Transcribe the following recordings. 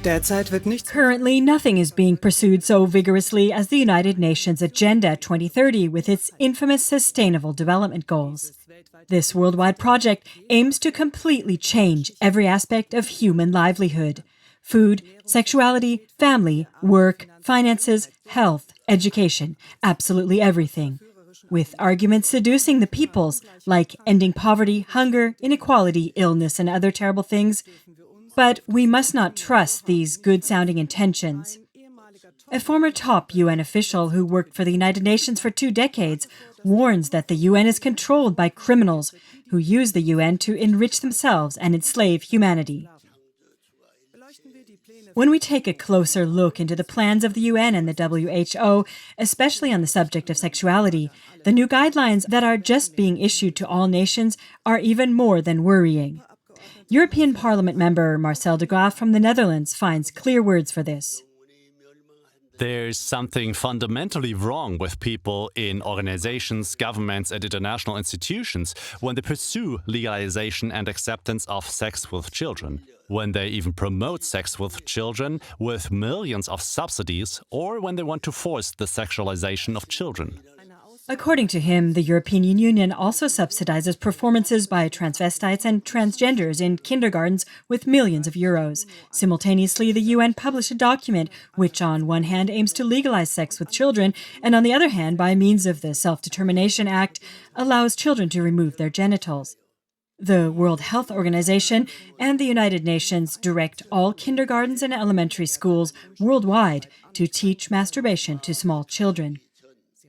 Derzeit wird nichts. Currently, nothing is being pursued so vigorously as the United Nations Agenda 2030 with its infamous Sustainable Development Goals. This worldwide project aims to completely change every aspect of human livelihood: food, sexuality, family, work, finances, health, education, absolutely everything. With arguments seducing the peoples, like ending poverty, hunger, inequality, illness, and other terrible things. But we must not trust these good-sounding intentions. A former top UN official who worked for the United Nations for 2 decades warns that the UN is controlled by criminals who use the UN to enrich themselves and enslave humanity. When we take a closer look into the plans of the UN and the WHO, especially on the subject of sexuality, the new guidelines that are just being issued to all nations are even more than worrying. European Parliament member Marcel de Graaf from the Netherlands finds clear words for this. There's something fundamentally wrong with people in organizations, governments, and international institutions when they pursue legalization and acceptance of sex with children, when they even promote sex with children with millions of subsidies, or when they want to force the sexualization of children. According to him, the European Union also subsidizes performances by transvestites and transgenders in kindergartens with millions of euros. Simultaneously, the UN published a document which on one hand aims to legalize sex with children, and on the other hand, by means of the Self-Determination Act, allows children to remove their genitals. The World Health Organization and the United Nations direct all kindergartens and elementary schools worldwide to teach masturbation to small children.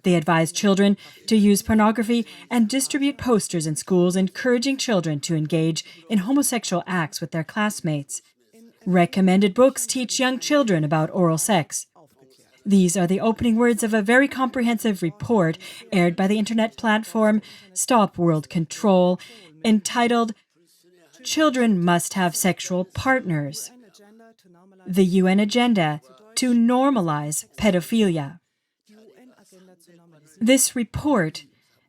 They advise children to use pornography and distribute posters in schools encouraging children to engage in homosexual acts with their classmates. Recommended books teach young children about oral sex. These are the opening words of a very comprehensive report aired by the internet platform Stop World Control, entitled Children Must Have Sexual Partners. The UN Agenda to Normalize Pedophilia. This report,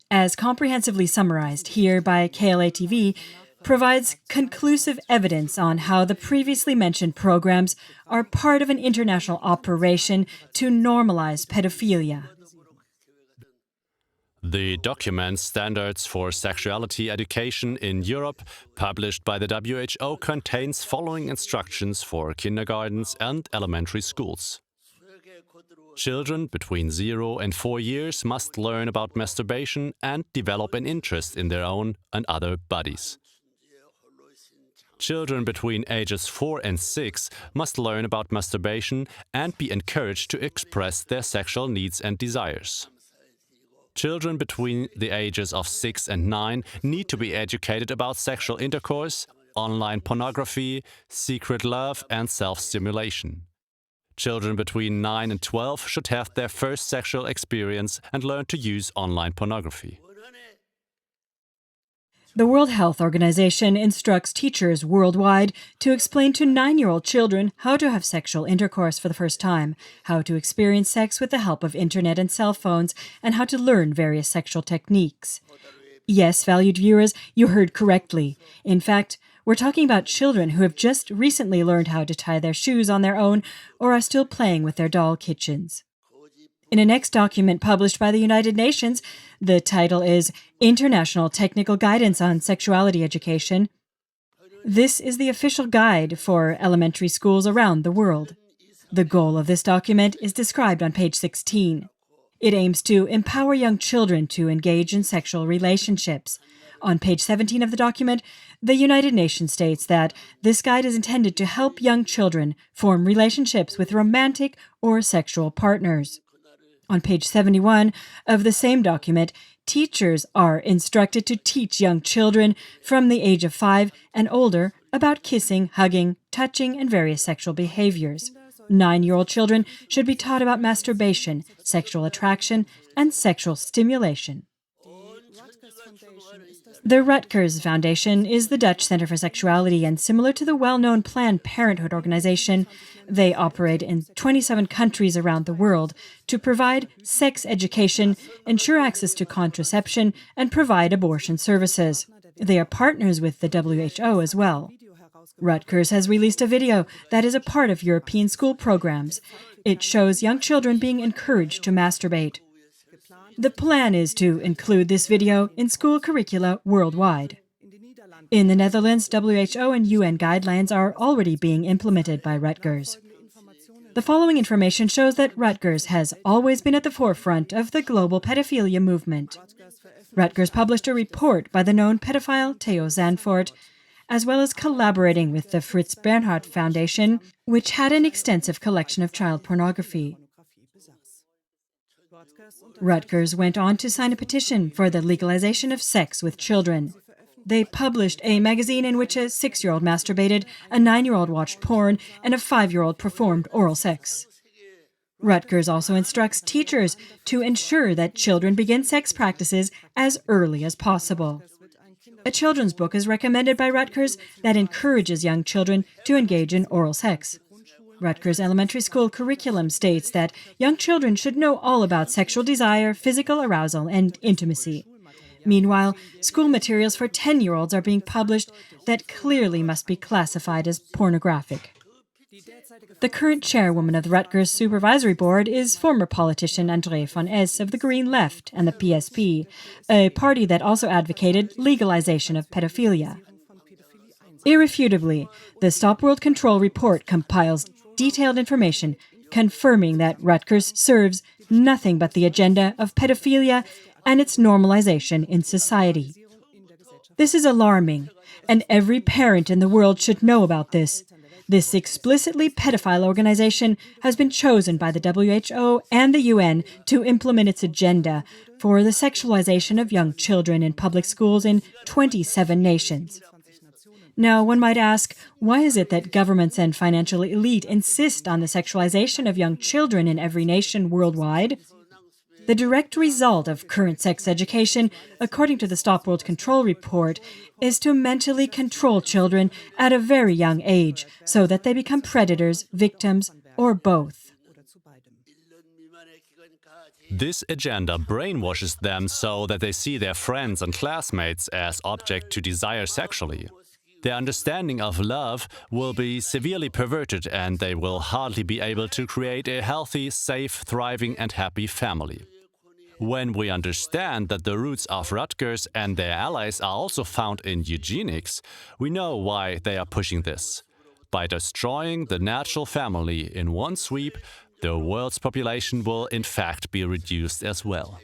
as comprehensively summarized here by KLA-TV, provides conclusive evidence on how the previously mentioned programs are part of an international operation to normalize pedophilia. The document Standards for Sexuality Education in Europe, published by the WHO, contains following instructions for kindergartens and elementary schools. Children between 0 and 4 years must learn about masturbation and develop an interest in their own and other bodies. Children between ages 4 and 6 must learn about masturbation and be encouraged to express their sexual needs and desires. Children between the ages of 6 and 9 need to be educated about sexual intercourse, online pornography, secret love, and self-stimulation. Children between 9 and 12 should have their first sexual experience and learn to use online pornography. The World Health Organization instructs teachers worldwide to explain to 9-year-old children how to have sexual intercourse for the first time, how to experience sex with the help of internet and cell phones, and how to learn various sexual techniques. Yes, valued viewers, you heard correctly. In fact, we're talking about children who have just recently learned how to tie their shoes on their own or are still playing with their doll kitchens. In a next document published by the United Nations, the title is International Technical Guidance on Sexuality Education. This is the official guide for elementary schools around the world. The goal of this document is described on page 16. It aims to empower young children to engage in sexual relationships. On page 17 of the document, the United Nations states that this guide is intended to help young children form relationships with romantic or sexual partners. On page 71 of the same document, teachers are instructed to teach young children from the age of 5 and older about kissing, hugging, touching, and various sexual behaviors. 9-year-old children should be taught about masturbation, sexual attraction, and sexual stimulation. The Rutgers Foundation is the Dutch Center for Sexuality, and similar to the well-known Planned Parenthood organization, they operate in 27 countries around the world to provide sex education, ensure access to contraception, and provide abortion services. They are partners with the WHO as well. Rutgers has released a video that is a part of European school programs. It shows young children being encouraged to masturbate. The plan is to include this video in school curricula worldwide. In the Netherlands, WHO and UN guidelines are already being implemented by Rutgers. The following information shows that Rutgers has always been at the forefront of the global pedophilia movement. Rutgers published a report by the known pedophile Theo Zanfort, as well as collaborating with the Fritz Bernhard Foundation, which had an extensive collection of child pornography. Rutgers went on to sign a petition for the legalization of sex with children. They published a magazine in which a 6-year-old masturbated, a 9-year-old watched porn, and a 5-year-old performed oral sex. Rutgers also instructs teachers to ensure that children begin sex practices as early as possible. A children's book is recommended by Rutgers that encourages young children to engage in oral sex. Rutgers Elementary School curriculum states that young children should know all about sexual desire, physical arousal, and intimacy. Meanwhile, school materials for 10-year-olds are being published that clearly must be classified as pornographic. The current chairwoman of the Rutgers Supervisory Board is former politician André van Es of the Green Left and the PSP, a party that also advocated legalization of pedophilia. Irrefutably, the Stop World Control report compiles detailed information confirming that Rutgers serves nothing but the agenda of pedophilia and its normalization in society. This is alarming, and every parent in the world should know about this. This explicitly pedophile organization has been chosen by the WHO and the UN to implement its agenda for the sexualization of young children in public schools in 27 nations. Now, one might ask, why is it that governments and financial elite insist on the sexualization of young children in every nation worldwide? The direct result of current sex education, according to the Stop World Control report, is to mentally control children at a very young age so that they become predators, victims, or both. This agenda brainwashes them so that they see their friends and classmates as object to desire sexually. Their understanding of love will be severely perverted, and they will hardly be able to create a healthy, safe, thriving, and happy family. When we understand that the roots of Rutgers and their allies are also found in eugenics, we know why they are pushing this. By destroying the natural family in one sweep, the world's population will in fact be reduced as well.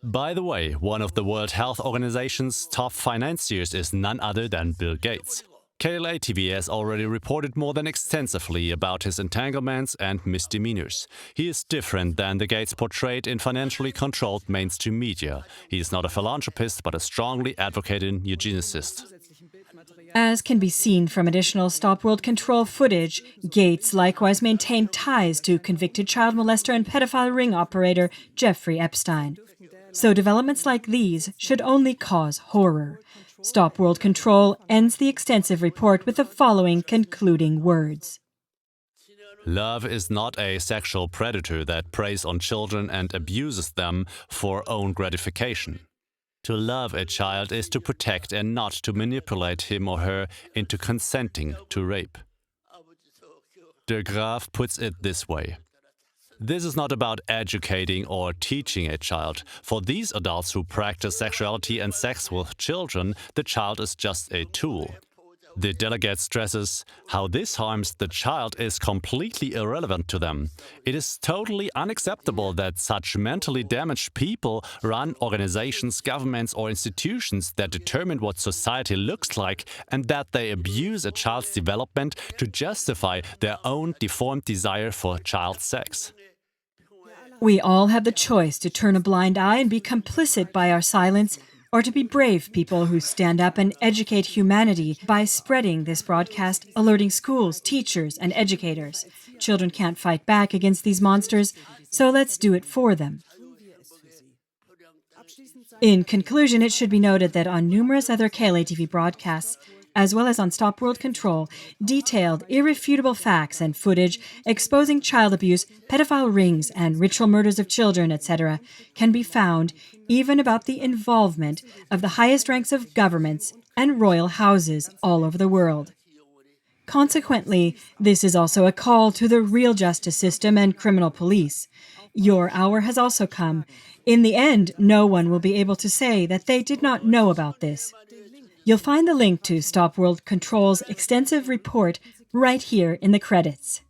By the way, one of the World Health Organization's top financiers is none other than Bill Gates. KLA TV has already reported more than extensively about his entanglements and misdemeanors. He is different than the Gates portrayed in financially controlled mainstream media. He is not a philanthropist, but a strongly advocating eugenicist. As can be seen from additional Stop World Control footage, Gates likewise maintained ties to convicted child molester and pedophile ring operator Jeffrey Epstein. So developments like these should only cause horror. Stop World Control ends the extensive report with the following concluding words. Love is not a sexual predator that preys on children and abuses them for own gratification. To love a child is to protect and not to manipulate him or her into consenting to rape. De Graaf puts it this way. This is not about educating or teaching a child. For these adults who practice sexuality and sex with children, the child is just a tool. The delegate stresses how this harms the child is completely irrelevant to them. It is totally unacceptable that such mentally damaged people run organizations, governments, or institutions that determine what society looks like, and that they abuse a child's development to justify their own deformed desire for child sex. We all have the choice to turn a blind eye and be complicit by our silence, or to be brave people who stand up and educate humanity by spreading this broadcast, alerting schools, teachers, and educators. Children can't fight back against these monsters, so let's do it for them. In conclusion, it should be noted that on numerous other KLA TV broadcasts, as well as on Stop World Control, detailed, irrefutable facts and footage exposing child abuse, pedophile rings, and ritual murders of children, etc., can be found even about the involvement of the highest ranks of governments and royal houses all over the world. Consequently, this is also a call to the real justice system and criminal police. Your hour has also come. In the end, no one will be able to say that they did not know about this. You'll find the link to Stop World Control's extensive report right here in the credits.